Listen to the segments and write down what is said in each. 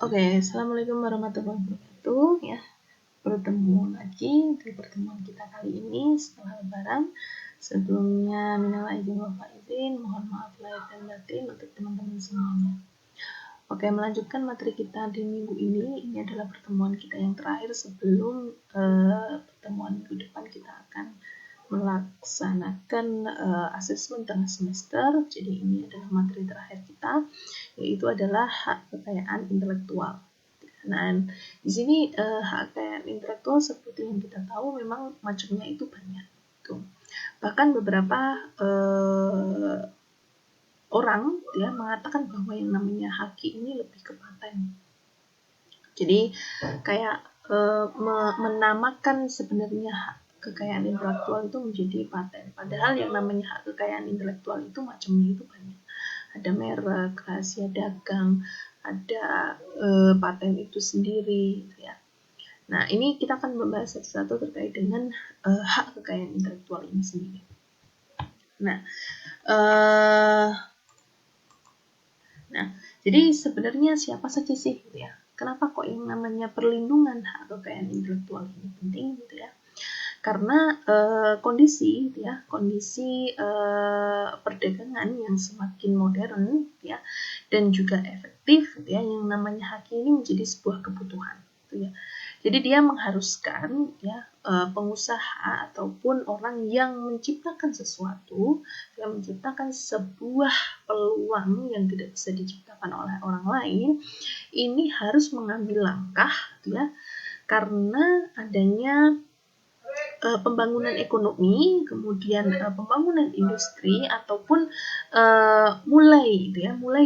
Oke, Assalamualaikum warahmatullahi wabarakatuh. Ya, bertemu lagi di pertemuan kita kali ini setelah Lebaran. Sebelumnya, minal aidin wal faizin, mohon maaf lahir dan batin untuk teman-teman semuanya. Oke, melanjutkan materi kita di minggu ini. Ini adalah pertemuan kita yang terakhir sebelum pertemuan minggu depan kita akan melaksanakan asesmen tengah semester. Jadi ini adalah materi terakhir kita, yaitu adalah hak kekayaan intelektual. Nah, di sini hak kekayaan intelektual seperti yang kita tahu memang macamnya itu banyak. Tuh. Bahkan beberapa orang ya mengatakan bahwa yang namanya haki ini lebih ke paten. Jadi kayak menamakan sebenarnya hak kekayaan intelektual itu menjadi paten. Padahal yang namanya hak kekayaan intelektual itu macamnya itu banyak. Ada merek, rahasia dagang, ada paten itu sendiri, gitu ya. Nah, ini kita akan membahas satu-satu terkait dengan hak kekayaan intelektual ini sendiri. Nah, jadi sebenarnya siapa saja sih, gitu ya? Kenapa kok yang namanya perlindungan hak kekayaan intelektual ini penting, gitu ya? Karena kondisi perdagangan yang semakin modern ya dan juga efektif gitu ya, yang namanya haki ini menjadi sebuah kebutuhan gitu ya. Jadi dia mengharuskan ya pengusaha ataupun orang yang menciptakan sesuatu, yang menciptakan sebuah peluang yang tidak bisa diciptakan oleh orang lain, ini harus mengambil langkah gitu ya, karena adanya pembangunan ekonomi, kemudian pembangunan industri ataupun mulai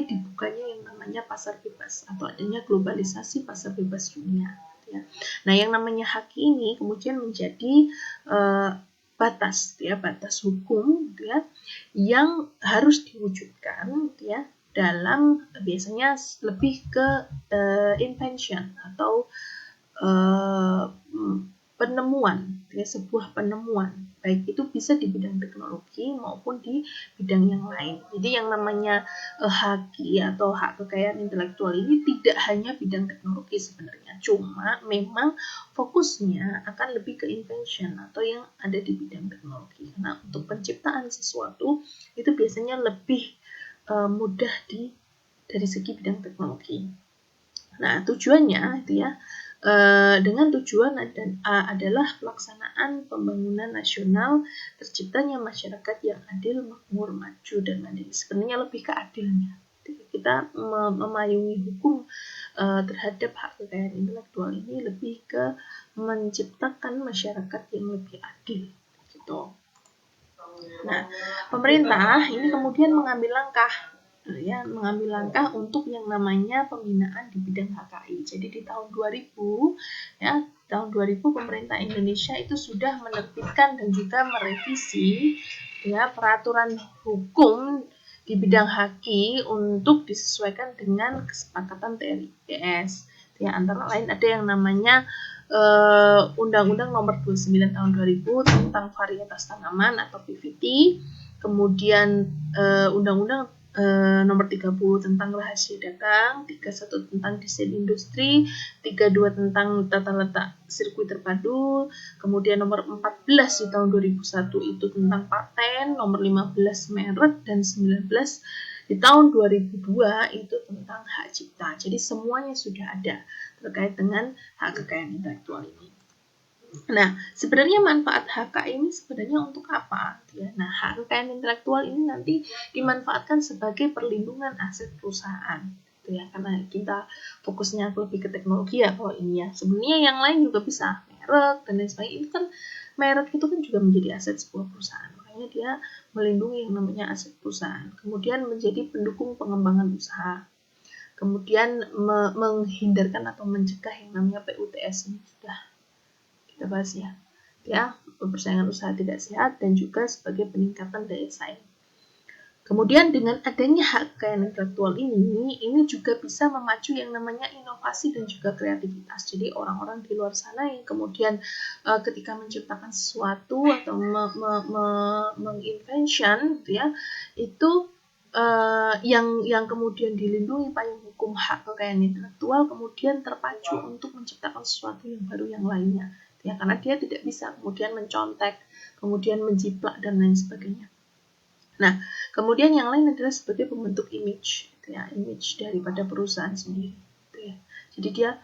dibukanya yang namanya pasar bebas atau adanya globalisasi pasar bebas dunia. Ya. Nah, yang namanya haki ini kemudian menjadi batas hukum ya, yang harus diwujudkan ya dalam biasanya lebih ke invention atau penemuan ya, sebuah penemuan, baik itu bisa di bidang teknologi maupun di bidang yang lain. Jadi yang namanya haki atau hak kekayaan intelektual ini tidak hanya bidang teknologi sebenarnya, cuma memang fokusnya akan lebih ke invention atau yang ada di bidang teknologi. Karena untuk penciptaan sesuatu itu biasanya lebih mudah dari segi bidang teknologi. Nah, tujuannya itu ya dengan tujuan adalah pelaksanaan pembangunan nasional, terciptanya masyarakat yang adil, makmur, maju, dan mandiri. Sebenarnya lebih ke adilnya. Kita memayungi hukum terhadap hak kekayaan intelektual ini lebih ke menciptakan masyarakat yang lebih adil. Gitu. Nah, pemerintah ini kemudian mengambil langkah untuk yang namanya pembinaan di bidang HKI. Jadi di tahun 2000 ya, tahun 2000 pemerintah Indonesia itu sudah menerbitkan dan juga merevisi ya peraturan hukum di bidang HKI untuk disesuaikan dengan kesepakatan TRIPS. Ya, antara lain ada yang namanya Undang-Undang Nomor 29 Tahun 2000 tentang varietas tanaman atau PVT, kemudian Undang-Undang Nomor 30 tentang rahasia dagang, 31 tentang desain industri, 32 tentang tata letak sirkuit terpadu, kemudian nomor 14 di tahun 2001 itu tentang paten, nomor 15 merek, dan 19 di tahun 2002 itu tentang hak cipta. Jadi semuanya sudah ada terkait dengan hak kekayaan intelektual ini. Nah, sebenarnya manfaat HK ini sebenarnya untuk apa? Ya, nah, hak kekayaan intelektual ini nanti dimanfaatkan sebagai perlindungan aset perusahaan. Ya, karena kita fokusnya lebih ke teknologi ya kalau ini ya. Sebenarnya yang lain juga bisa, merek dan lain sebagainya. Itu kan merek itu kan juga menjadi aset sebuah perusahaan. Makanya dia melindungi yang namanya aset perusahaan. Kemudian menjadi pendukung pengembangan usaha. Kemudian menghindarkan atau mencegah yang namanya PUTS ini sudah kita bahas ya, persaingan usaha tidak sehat dan juga sebagai peningkatan daya saing. Kemudian dengan adanya hak kekayaan intelektual ini juga bisa memacu yang namanya inovasi dan juga kreativitas. Jadi orang-orang di luar sana yang kemudian ketika menciptakan sesuatu atau menginvention gitu ya, itu yang kemudian dilindungi payung hukum hak kekayaan intelektual kemudian terpacu untuk menciptakan sesuatu yang baru yang lainnya, ya, karena dia tidak bisa kemudian mencontek, kemudian menjiplak dan lain sebagainya. Nah, kemudian yang lain adalah sebagai pembentuk image, gitu ya, image daripada perusahaan sendiri, gitu ya. Jadi dia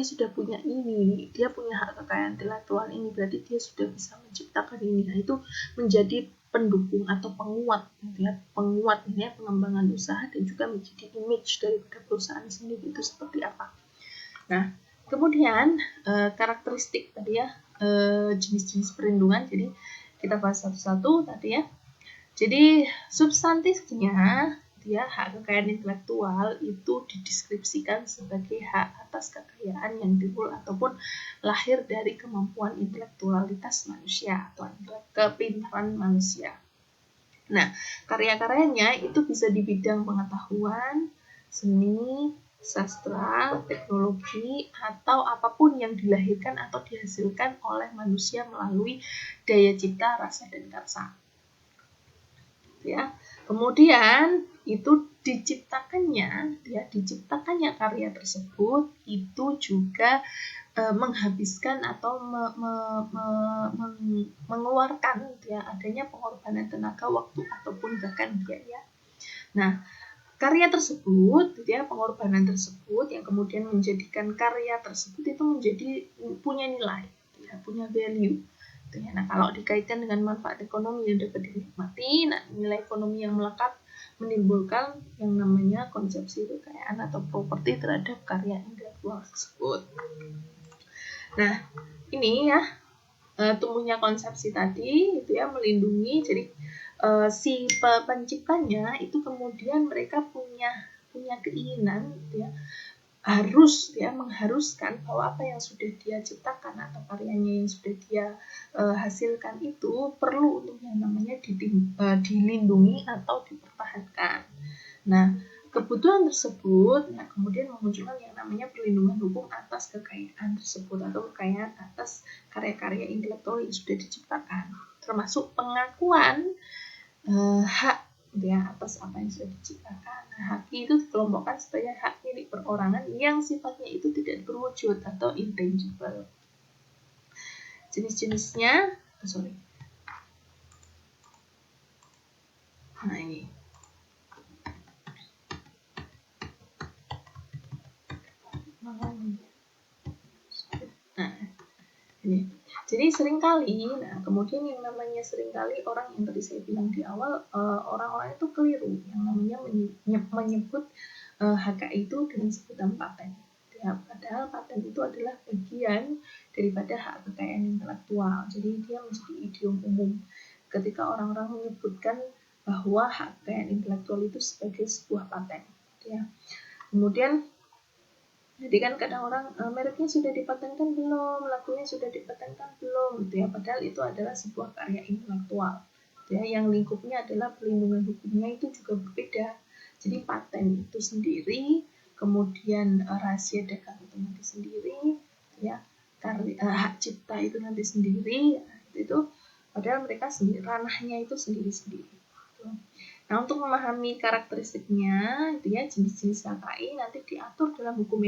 sudah punya ini, dia punya hak kekayaan intelektual ini, berarti dia sudah bisa menciptakan ini. Nah, itu menjadi pendukung atau penguat, gitu ya, penguat ini ya, pengembangan usaha dan juga menjadi image daripada perusahaan sendiri itu seperti apa. Nah, kemudian karakteristik tadi ya, jenis-jenis perlindungan. Jadi kita bahas satu-satu tadi ya. Jadi substantifnya dia hak kekayaan intelektual itu dideskripsikan sebagai hak atas kekayaan yang timbul ataupun lahir dari kemampuan intelektualitas manusia atau kepintaran manusia. Nah, karya-karyanya itu bisa di bidang pengetahuan, seni, sastra, teknologi, atau apapun yang dilahirkan atau dihasilkan oleh manusia melalui daya cipta, rasa, dan karsa. Ya, kemudian itu diciptakannya karya tersebut itu juga menghabiskan atau mengeluarkan ya adanya pengorbanan tenaga, waktu ataupun bahkan biaya. Nah, karya tersebut ya, pengorbanan tersebut yang kemudian menjadikan karya tersebut itu menjadi punya nilai ya, punya value. Nah, kalau dikaitkan dengan manfaat ekonomi yang dapat dinikmati, nah, nilai ekonomi yang melekat menimbulkan yang namanya konsepsi kekayaan atau properti terhadap karya intelektual tersebut. Nah, ini ya tumbuhnya konsepsi tadi itu ya melindungi. Jadi si penciptanya itu kemudian mereka punya keinginan gitu ya, harus ya mengharuskan bahwa apa yang sudah dia ciptakan atau karyanya yang sudah dia hasilkan itu perlu untuk yang namanya dilindungi atau dipertahankan. Nah, kebutuhan tersebut kemudian memunculkan yang namanya perlindungan hukum atas kekayaan tersebut atau kekayaan atas karya-karya intelektual yang sudah diciptakan, termasuk pengakuan hak ya atas apa yang sudah diciptakan. Nah, hak itu dikelompokkan sebagai hak milik perorangan yang sifatnya itu tidak berwujud atau intangible. Jenis-jenisnya, nah ini. Nah, ini. Jadi seringkali, kemudian yang namanya seringkali orang yang tadi saya bilang di awal, orang-orang itu keliru yang namanya menyebut HKI itu dengan sebutan paten. Ya, padahal paten itu adalah bagian daripada hak kekayaan intelektual. Jadi dia menjadi idiom umum ketika orang-orang menyebutkan bahwa hak kekayaan intelektual itu sebagai sebuah paten. Ya. Kemudian jadi kan kadang orang mereknya sudah dipatenkan belum, lagunya sudah dipatenkan belum, gitu ya. Padahal itu adalah sebuah karya intelektual, gitu ya. Yang lingkupnya adalah perlindungan hukumnya itu juga berbeda. Jadi paten itu sendiri, kemudian rahasia dagang itu nanti sendiri, ya. Hak cipta itu nanti sendiri, itu padahal mereka sendiri ranahnya itu sendiri-sendiri. Gitu. Nah, untuk memahami karakteristiknya, itu ya jenis-jenis HKI nanti diatur dalam hukum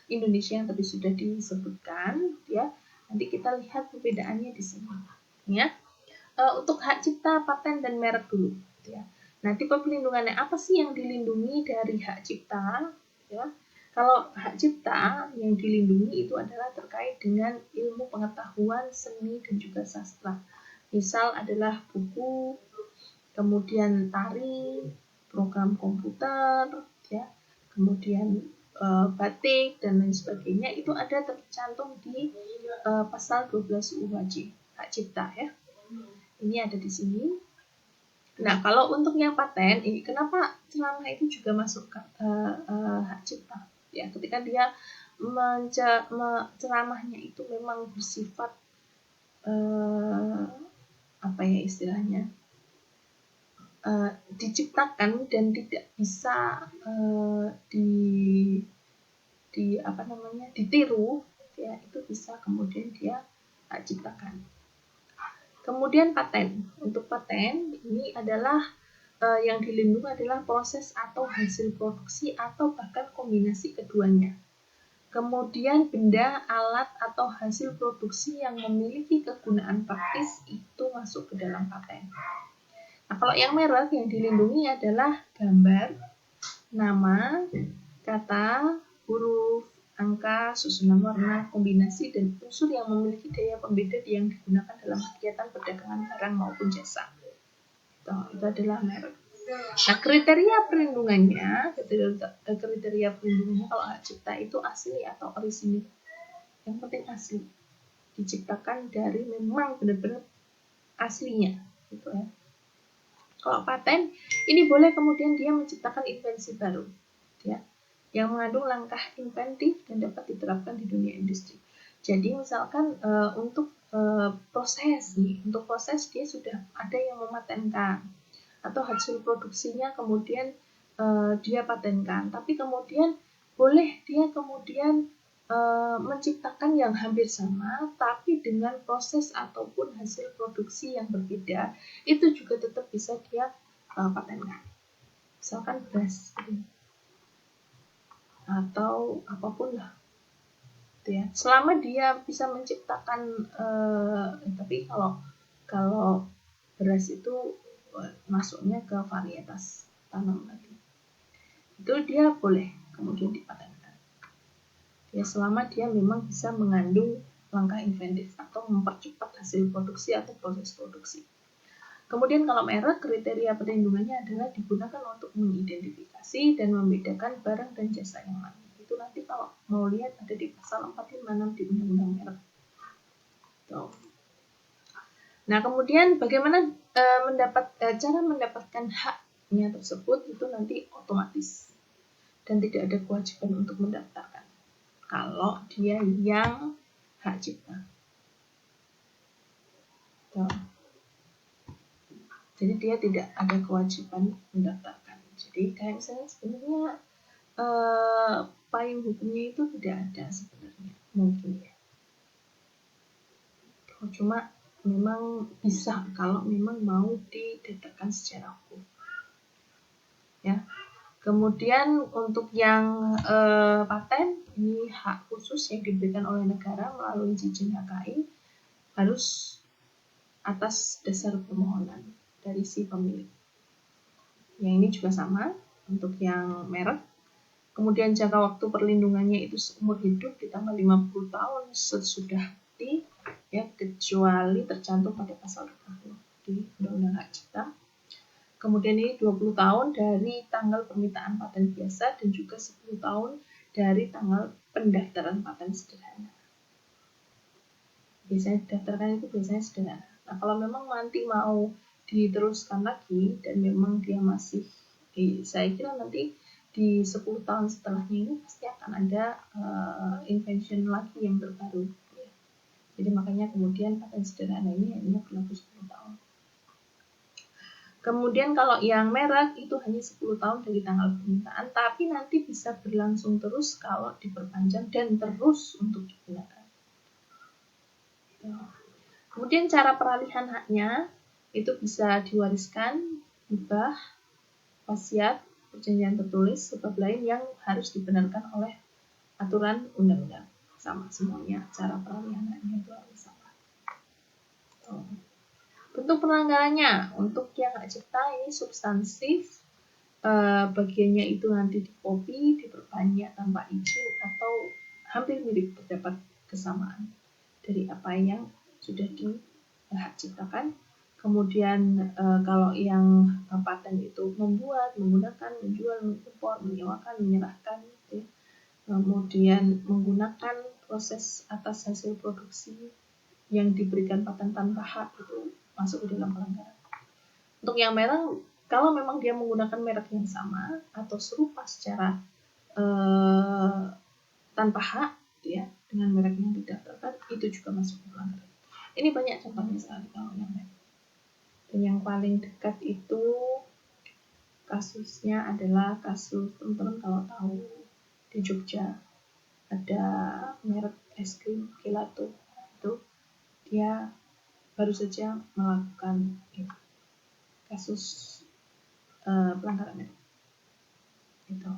Indonesia yang tadi sudah disebutkan, ya. Nanti kita lihat perbedaannya di sini, ya. Untuk hak cipta, paten dan merek dulu, ya. Nah, tipe pelindungannya apa sih yang dilindungi dari hak cipta, ya? Kalau hak cipta yang dilindungi itu adalah terkait dengan ilmu pengetahuan, seni dan juga sastra. Misal adalah buku, kemudian tari, program komputer, ya, kemudian batik dan lain sebagainya itu ada tercantum di pasal 12 UHJ hak cipta ya. Ini ada di sini. Nah, kalau untuk yang paten, ini kenapa ceramah itu juga masuk ke hak cipta? Ya, ketika dia ceramahnya itu memang bersifat apa ya istilahnya? Diciptakan dan tidak bisa ditiru, ya itu bisa kemudian dia ciptakan. Kemudian paten. Untuk paten ini adalah yang dilindungi adalah proses atau hasil produksi atau bahkan kombinasi keduanya. Kemudian benda, alat, atau hasil produksi yang memiliki kegunaan praktis itu masuk ke dalam paten. Nah, kalau yang merek yang dilindungi adalah gambar, nama, kata, huruf, angka, susunan warna, kombinasi, dan unsur yang memiliki daya pembeda yang digunakan dalam kegiatan perdagangan barang maupun jasa. Itu adalah merek. Nah, kriteria perlindungannya kalau hak cipta itu asli atau orisinil. Yang penting asli. Diciptakan dari memang benar-benar aslinya, gitu ya. Kalau paten, ini boleh kemudian dia menciptakan invensi baru, ya, yang mengandung langkah inventif dan dapat diterapkan di dunia industri. Jadi misalkan untuk proses dia sudah ada yang mematenkan, atau hasil produksinya kemudian dia patenkan, tapi kemudian boleh dia kemudian menciptakan yang hampir sama, tapi dengan proses ataupun hasil produksi yang berbeda, itu juga tetap bisa dia patenkan. Misalkan beras, atau apapun lah, gitu ya. Selama dia bisa menciptakan, tapi kalau beras itu masuknya ke varietas tanam lagi, itu dia boleh kemudian dipatenkan. Ya, selama dia memang bisa mengandung langkah inventif atau mempercepat hasil produksi atau proses produksi. Kemudian kalau merek, kriteria perlindungannya adalah digunakan untuk mengidentifikasi dan membedakan barang dan jasa yang lain. Itu nanti kalau mau lihat ada di pasal 456 di Undang-Undang Merek. Tuh. Nah, kemudian bagaimana cara mendapatkan haknya tersebut itu nanti otomatis dan tidak ada kewajiban untuk mendaftarkan kalau dia yang hak cipta. Tuh. Jadi dia tidak ada kewajiban mendaftarkan. Jadi kayak misalnya sebenarnya payung hukumnya itu tidak ada sebenarnya, mungkin ya. Cuma memang bisa kalau memang mau didaftarkan secara hukum. Ya. Kemudian untuk yang paten, ini hak khusus yang diberikan oleh negara melalui izin HKI harus atas dasar permohonan dari si pemilik. Yang ini juga sama untuk yang merek. Kemudian jangka waktu perlindungannya itu seumur hidup ditambah 50 tahun sesudah ya, kecuali tercantum pada pasal 20 di Undang-Undang Hak Cipta. Kemudian ini 20 tahun dari tanggal permintaan paten biasa dan juga 10 tahun dari tanggal pendaftaran paten sederhana. Biasanya daftarkan itu biasanya sederhana. Nah, kalau memang nanti mau diteruskan lagi dan memang dia masih, saya kira nanti di 10 tahun setelahnya ini pasti akan ada invention lagi yang terbaru. Ya. Jadi makanya kemudian paten sederhana ini hanya berlaku 10 tahun. Kemudian kalau yang merek itu hanya 10 tahun dari tanggal permintaan, tapi nanti bisa berlangsung terus kalau diperpanjang dan terus untuk digunakan. Kemudian cara peralihan haknya itu bisa diwariskan, hibah, wasiat, perjanjian tertulis, sebab lain yang harus dibenarkan oleh aturan undang-undang. Sama semuanya, cara peralihan haknya itu harus sama. Bentuk pelanggarannya untuk yang hak cipta ini substansif, bagiannya itu nanti dikopi, diperbanyak tanpa izin atau hampir mirip, terdapat kesamaan dari apa yang sudah dihak ciptakan. Kemudian kalau yang paten itu membuat, menggunakan, menjual, mengimpor, menyewakan, menyerahkan, gitu ya. Kemudian menggunakan proses atas hasil produksi yang diberikan paten tanpa hak itu masuk ke dalam pelanggaran. Untuk yang merek, kalau memang dia menggunakan merek yang sama atau serupa secara tanpa hak, gitu ya, dengan merek yang didaftarkan, itu juga masuk ke pelanggaran. Ini banyak contohnya sekali kalau yang merek. Dan yang paling dekat itu kasusnya adalah kasus teman-teman kalau tahu di Jogja ada merek es krim gelato, itu dia baru saja melakukan kasus pelanggaran itu.